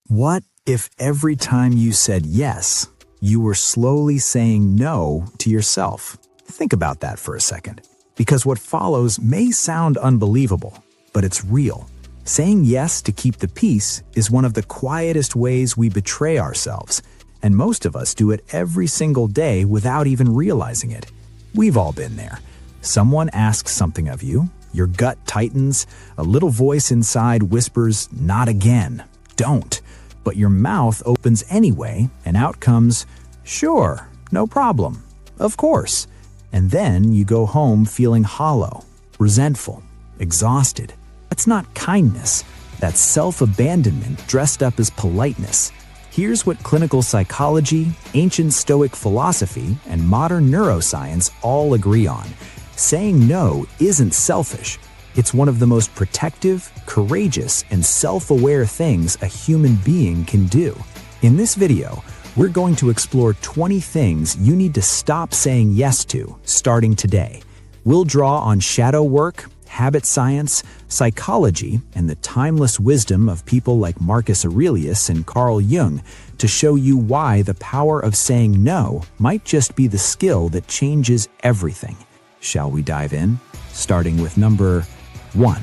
What if every time you said yes, you were slowly saying no to yourself? Think about that for a second, because what follows may sound unbelievable, but it's real. Saying yes to keep the peace is one of the quietest ways we betray ourselves, and most of us do it every single day without even realizing it. We've all been there. Someone asks something of you, your gut tightens, a little voice inside whispers, "Not again, don't." But your mouth opens anyway, and out comes, "Sure, no problem, of course." And then you go home feeling hollow, resentful, exhausted. That's not kindness. That's self-abandonment dressed up as politeness. Here's what clinical psychology, ancient Stoic philosophy, and modern neuroscience all agree on. Saying no isn't selfish. It's one of the most protective, courageous, and self-aware things a human being can do. In this video, we're going to explore 20 things you need to stop saying yes to, starting today. We'll draw on shadow work, habit science, psychology, and the timeless wisdom of people like Marcus Aurelius and Carl Jung to show you why the power of saying no might just be the skill that changes everything. Shall we dive in? Starting with number 1.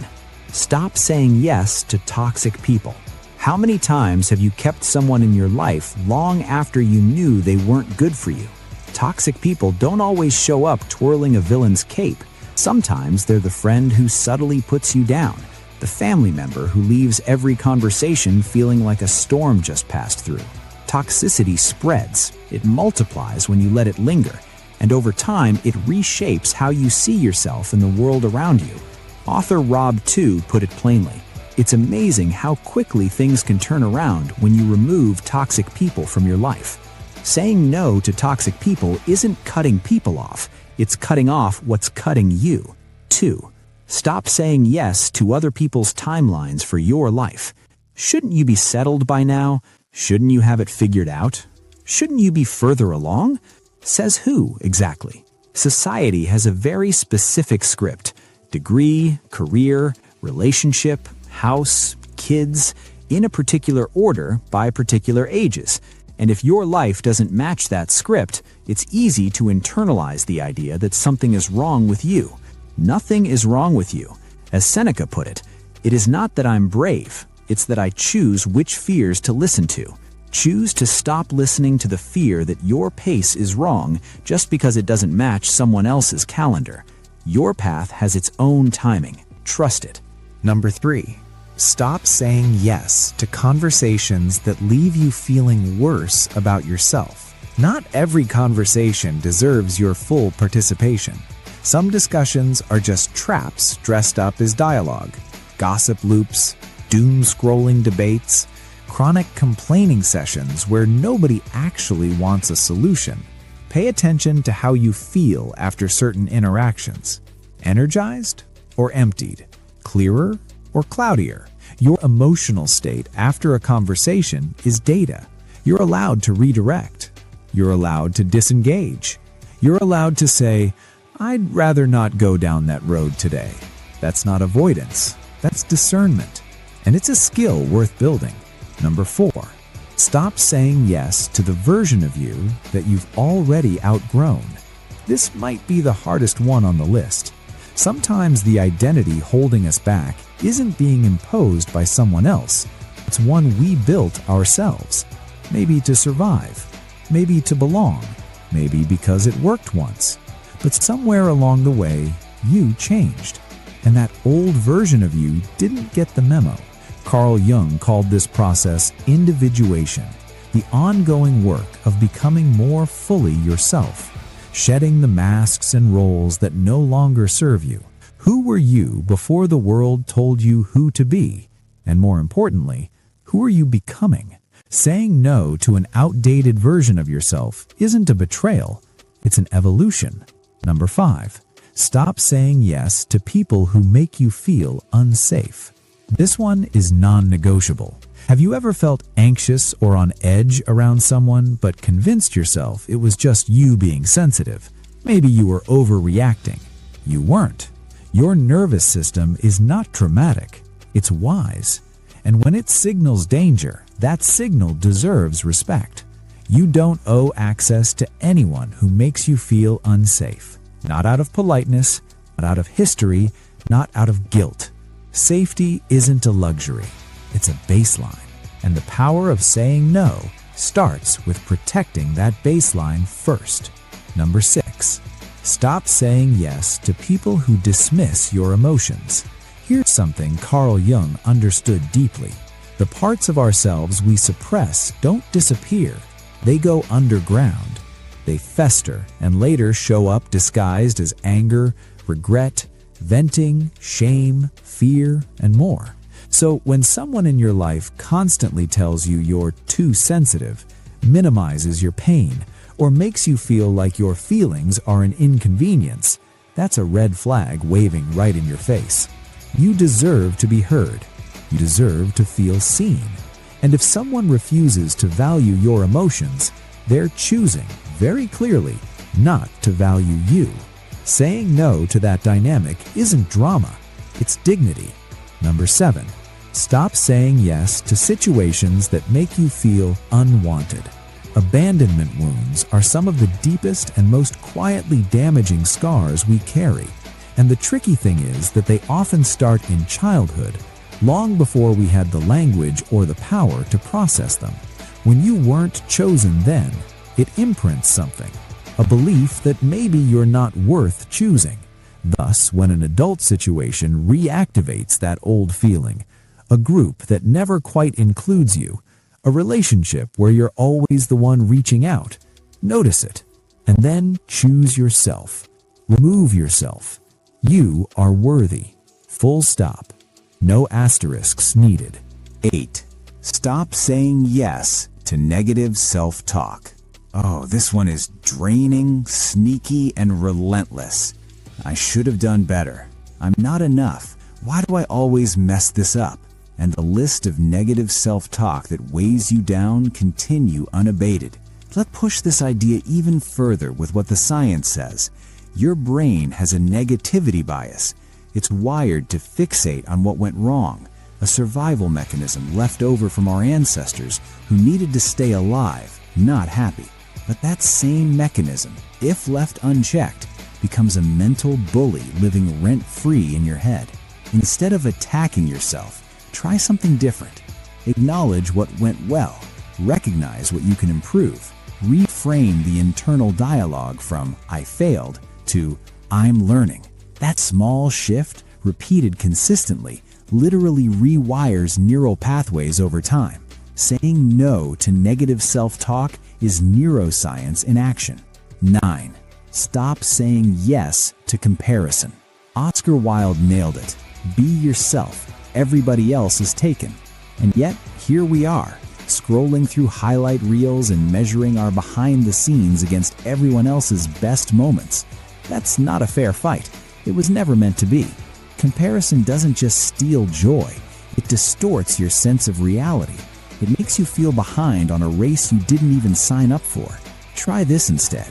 Stop saying yes to toxic people. How many times have you kept someone in your life long after you knew they weren't good for you? Toxic people don't always show up twirling a villain's cape. Sometimes they're the friend who subtly puts you down, the family member who leaves every conversation feeling like a storm just passed through. Toxicity spreads. It multiplies when you let it linger, and over time it reshapes how you see yourself and the world around you. Author Rob Tu put it plainly. It's amazing how quickly things can turn around when you remove toxic people from your life. Saying no to toxic people isn't cutting people off. It's cutting off what's cutting you. 2. Stop saying yes to other people's timelines for your life. Shouldn't you be settled by now? Shouldn't you have it figured out? Shouldn't you be further along? Says who, exactly? Society has a very specific script. Degree, career, relationship, house, kids, in a particular order by particular ages. And if your life doesn't match that script, it's easy to internalize the idea that something is wrong with you. Nothing is wrong with you. As Seneca put it, "It is not that I'm brave, it's that I choose which fears to listen to." Choose to stop listening to the fear that your pace is wrong just because it doesn't match someone else's calendar. Your path has its own timing. Trust it. Number 3. Stop saying yes to conversations that leave you feeling worse about yourself. Not every conversation deserves your full participation. Some discussions are just traps dressed up as dialogue. Gossip loops, doom-scrolling debates, chronic complaining sessions where nobody actually wants a solution. Pay attention to how you feel after certain interactions. Energized or emptied? Clearer or cloudier? Your emotional state after a conversation is data. You're allowed to redirect. You're allowed to disengage. You're allowed to say, "I'd rather not go down that road today." That's not avoidance. That's discernment. And it's a skill worth building. Number 4. Stop saying yes to the version of you that you've already outgrown. This might be the hardest one on the list. Sometimes the identity holding us back isn't being imposed by someone else. It's one we built ourselves. Maybe to survive. Maybe to belong. Maybe because it worked once. But somewhere along the way, you changed. And that old version of you didn't get the memo. Carl Jung called this process individuation, the ongoing work of becoming more fully yourself, shedding the masks and roles that no longer serve you. Who were you before the world told you who to be? And more importantly, who are you becoming? Saying no to an outdated version of yourself isn't a betrayal, it's an evolution. Number 5. Stop saying yes to people who make you feel unsafe. This one is non-negotiable. Have you ever felt anxious or on edge around someone but convinced yourself it was just you being sensitive? Maybe you were overreacting. You weren't. Your nervous system is not traumatic. It's wise. And when it signals danger, that signal deserves respect. You don't owe access to anyone who makes you feel unsafe. Not out of politeness, not out of history, not out of guilt. Safety isn't a luxury, it's a baseline. And the power of saying no starts with protecting that baseline first. Number 6. Stop saying yes to people who dismiss your emotions. Here's something Carl Jung understood deeply. The parts of ourselves we suppress don't disappear. They go underground. They fester and later show up disguised as anger, regret, venting, shame, fear, and more. So when someone in your life constantly tells you you're too sensitive, minimizes your pain, or makes you feel like your feelings are an inconvenience, that's a red flag waving right in your face. You deserve to be heard. You deserve to feel seen. And if someone refuses to value your emotions, they're choosing, very clearly, not to value you. Saying no to that dynamic isn't drama, it's dignity. Number 7. Stop saying yes to situations that make you feel unwanted. Abandonment wounds are some of the deepest and most quietly damaging scars we carry. And the tricky thing is that they often start in childhood, long before we had the language or the power to process them. When you weren't chosen then, it imprints something, a belief that maybe you're not worth choosing. Thus, when an adult situation reactivates that old feeling, a group that never quite includes you, a relationship where you're always the one reaching out, notice it, and then choose yourself. Remove yourself. You are worthy. Full stop. No asterisks needed. 8. Stop saying yes to negative self-talk. Oh, this one is draining, sneaky, and relentless. I should have done better. I'm not enough. Why do I always mess this up? And the list of negative self-talk that weighs you down continue unabated. Let's push this idea even further with what the science says. Your brain has a negativity bias. It's wired to fixate on what went wrong, a survival mechanism left over from our ancestors who needed to stay alive, not happy. But that same mechanism, if left unchecked, becomes a mental bully living rent-free in your head. Instead of attacking yourself, try something different. Acknowledge what went well. Recognize what you can improve. Reframe the internal dialogue from "I failed" to "I'm learning." That small shift, repeated consistently, literally rewires neural pathways over time. Saying no to negative self-talk is neuroscience in action. 9. Stop saying yes to comparison. Oscar Wilde nailed it. Be yourself. Everybody else is taken. And yet, here we are, scrolling through highlight reels and measuring our behind the scenes against everyone else's best moments. That's not a fair fight. It was never meant to be. Comparison doesn't just steal joy, it distorts your sense of reality. It makes you feel behind on a race you didn't even sign up for. Try this instead.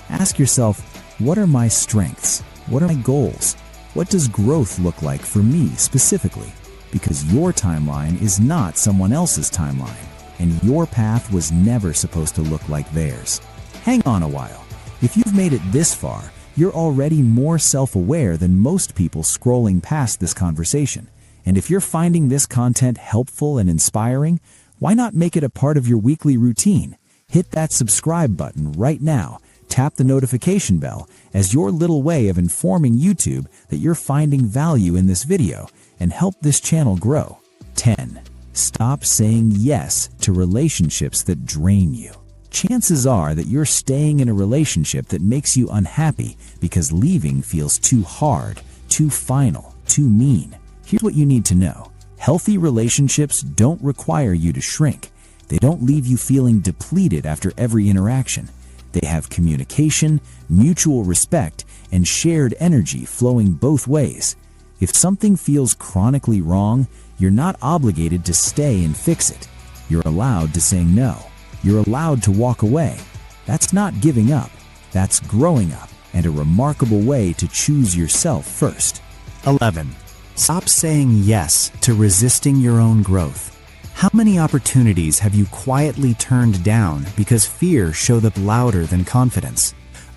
Ask yourself, what are my strengths? What are my goals? What does growth look like for me specifically? Because your timeline is not someone else's timeline, and your path was never supposed to look like theirs. Hang on a while. If you've made it this far, you're already more self-aware than most people scrolling past this conversation. And if you're finding this content helpful and inspiring, why not make it a part of your weekly routine? Hit that subscribe button right now. Tap the notification bell as your little way of informing YouTube that you're finding value in this video and help this channel grow. 10. Stop saying yes to relationships that drain you. Chances are that you're staying in a relationship that makes you unhappy because leaving feels too hard, too final, too mean. Here's what you need to know. Healthy relationships don't require you to shrink. They don't leave you feeling depleted after every interaction. They have communication, mutual respect, and shared energy flowing both ways. If something feels chronically wrong, you're not obligated to stay and fix it. You're allowed to say no. You're allowed to walk away. That's not giving up. That's growing up, and a remarkable way to choose yourself first. 11. Stop saying yes to resisting your own growth. How many opportunities have you quietly turned down because fear showed up louder than confidence?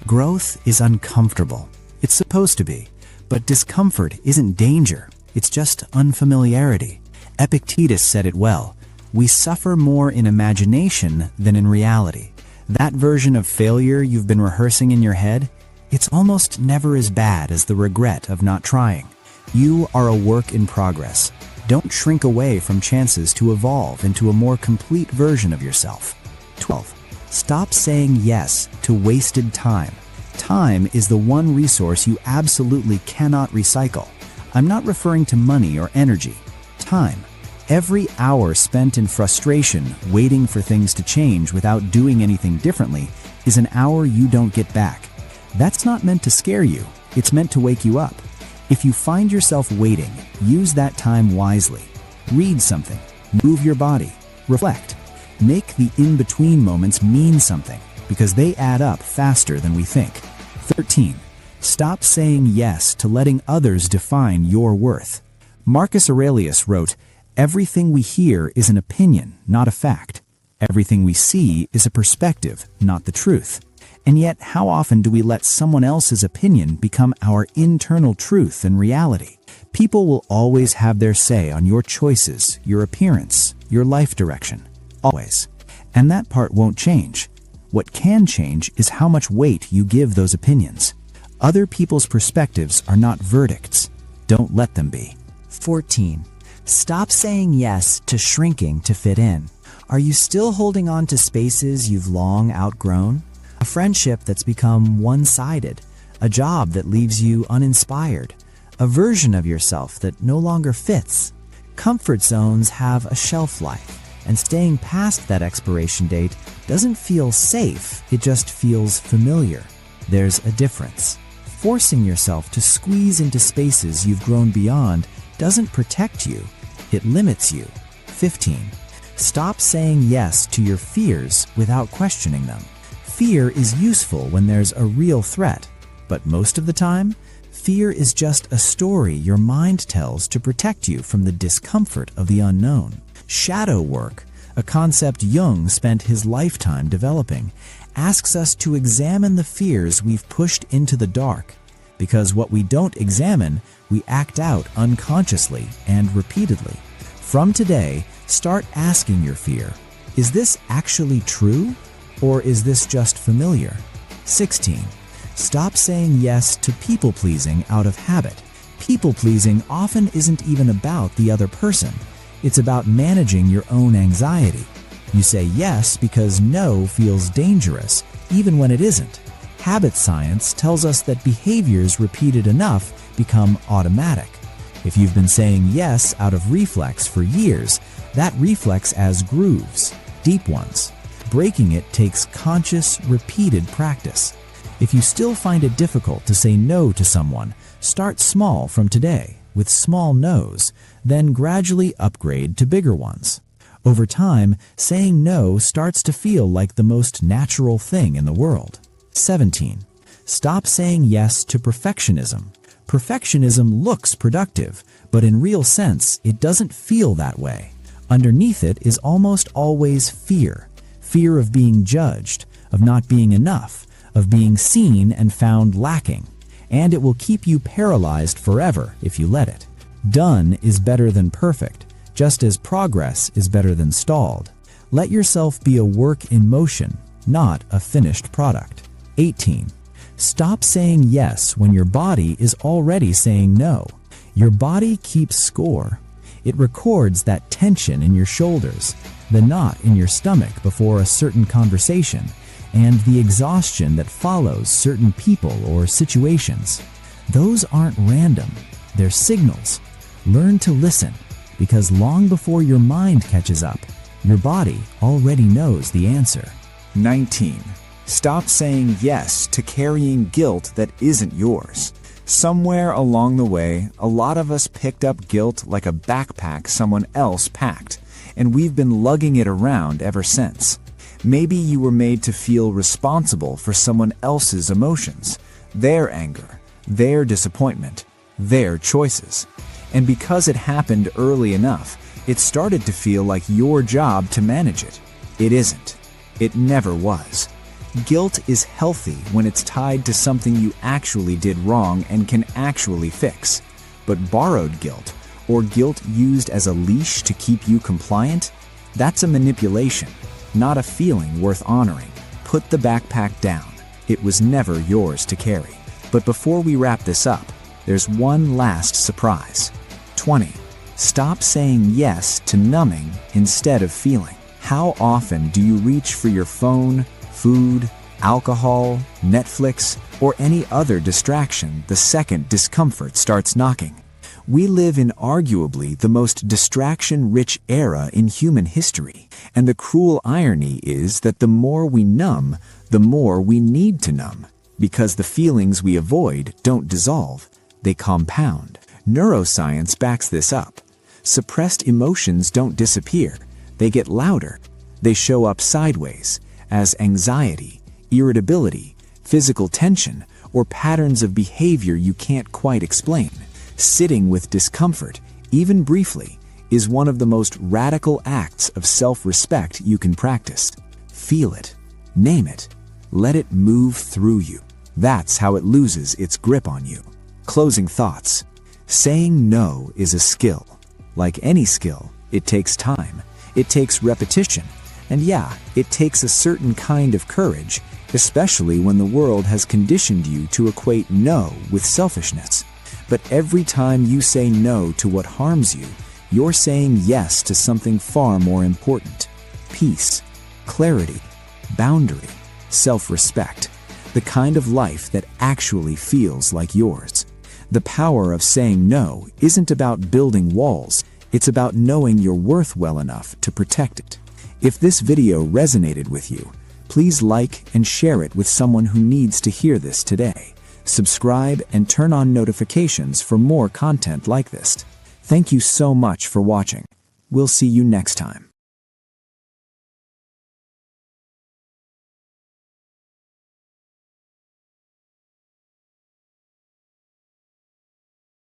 Growth is uncomfortable. It's supposed to be. But discomfort isn't danger. It's just unfamiliarity. Epictetus said it well. We suffer more in imagination than in reality. That version of failure you've been rehearsing in your head, it's almost never as bad as the regret of not trying. You are a work in progress. Don't shrink away from chances to evolve into a more complete version of yourself. 12. Stop saying yes to wasted time. Time is the one resource you absolutely cannot recycle. I'm not referring to money or energy. Time. Every hour spent in frustration, waiting for things to change without doing anything differently, is an hour you don't get back. That's not meant to scare you. It's meant to wake you up. If you find yourself waiting, use that time wisely. Read something, move your body, reflect. Make the in-between moments mean something, because they add up faster than we think. 13. Stop saying yes to letting others define your worth. Marcus Aurelius wrote, "Everything we hear is an opinion, not a fact. Everything we see is a perspective, not the truth." And yet, how often do we let someone else's opinion become our internal truth and reality? People will always have their say on your choices, your appearance, your life direction. Always. And that part won't change. What can change is how much weight you give those opinions. Other people's perspectives are not verdicts. Don't let them be. 14. Stop saying yes to shrinking to fit in. Are you still holding on to spaces you've long outgrown? A friendship that's become one-sided, a job that leaves you uninspired, a version of yourself that no longer fits. Comfort zones have a shelf life, and staying past that expiration date doesn't feel safe, it just feels familiar. There's a difference. Forcing yourself to squeeze into spaces you've grown beyond doesn't protect you, it limits you. 15. Stop saying yes to your fears without questioning them. Fear is useful when there's a real threat, but most of the time, fear is just a story your mind tells to protect you from the discomfort of the unknown. Shadow work, a concept Jung spent his lifetime developing, asks us to examine the fears we've pushed into the dark, because what we don't examine, we act out unconsciously and repeatedly. From today, start asking your fear, is this actually true? Or is this just familiar? 16. Stop saying yes to people-pleasing out of habit. People-pleasing often isn't even about the other person. It's about managing your own anxiety. You say yes because no feels dangerous, even when it isn't. Habit science tells us that behaviors repeated enough become automatic. If you've been saying yes out of reflex for years, that reflex has grooves, deep ones. Breaking it takes conscious, repeated practice. If you still find it difficult to say no to someone, start small from today, with small no's, then gradually upgrade to bigger ones. Over time, saying no starts to feel like the most natural thing in the world. 17. Stop saying yes to perfectionism. Perfectionism looks productive, but in real sense, it doesn't feel that way. Underneath it is almost always fear. Fear of being judged, of not being enough, of being seen and found lacking. And it will keep you paralyzed forever if you let it. Done is better than perfect, just as progress is better than stalled. Let yourself be a work in motion, not a finished product. 18. Stop saying yes when your body is already saying no. Your body keeps score. It records that tension in your shoulders, the knot in your stomach before a certain conversation, and the exhaustion that follows certain people or situations. Those aren't random. They're signals. Learn to listen, because long before your mind catches up, your body already knows the answer. 19. Stop saying yes to carrying guilt that isn't yours. Somewhere along the way, a lot of us picked up guilt like a backpack someone else packed, and we've been lugging it around ever since. Maybe you were made to feel responsible for someone else's emotions, their anger, their disappointment, their choices. And because it happened early enough, it started to feel like your job to manage it. It isn't. It never was. Guilt is healthy when it's tied to something you actually did wrong and can actually fix. But borrowed guilt, or guilt used as a leash to keep you compliant, that's a manipulation, not a feeling worth honoring. Put the backpack down. It was never yours to carry. But before we wrap this up, there's one last surprise. 20. Stop saying yes to numbing instead of feeling. How often do you reach for your phone, food, alcohol, Netflix, or any other distraction the second discomfort starts knocking? We live in arguably the most distraction-rich era in human history, and the cruel irony is that the more we numb, the more we need to numb, because the feelings we avoid don't dissolve, they compound. Neuroscience backs this up. Suppressed emotions don't disappear, they get louder. They show up sideways as anxiety, irritability, physical tension, or patterns of behavior you can't quite explain. Sitting with discomfort, even briefly, is one of the most radical acts of self-respect you can practice. Feel it, name it, let it move through you. That's how it loses its grip on you. Closing thoughts. Saying no is a skill. Like any skill, it takes time, it takes repetition, and yeah, it takes a certain kind of courage, especially when the world has conditioned you to equate no with selfishness. But every time you say no to what harms you, you're saying yes to something far more important. Peace, clarity, boundary, self-respect, the kind of life that actually feels like yours. The power of saying no isn't about building walls, it's about knowing your worth well enough to protect it. If this video resonated with you, please like and share it with someone who needs to hear this today. Subscribe and turn on notifications for more content like this. Thank you so much for watching. We'll see you next time.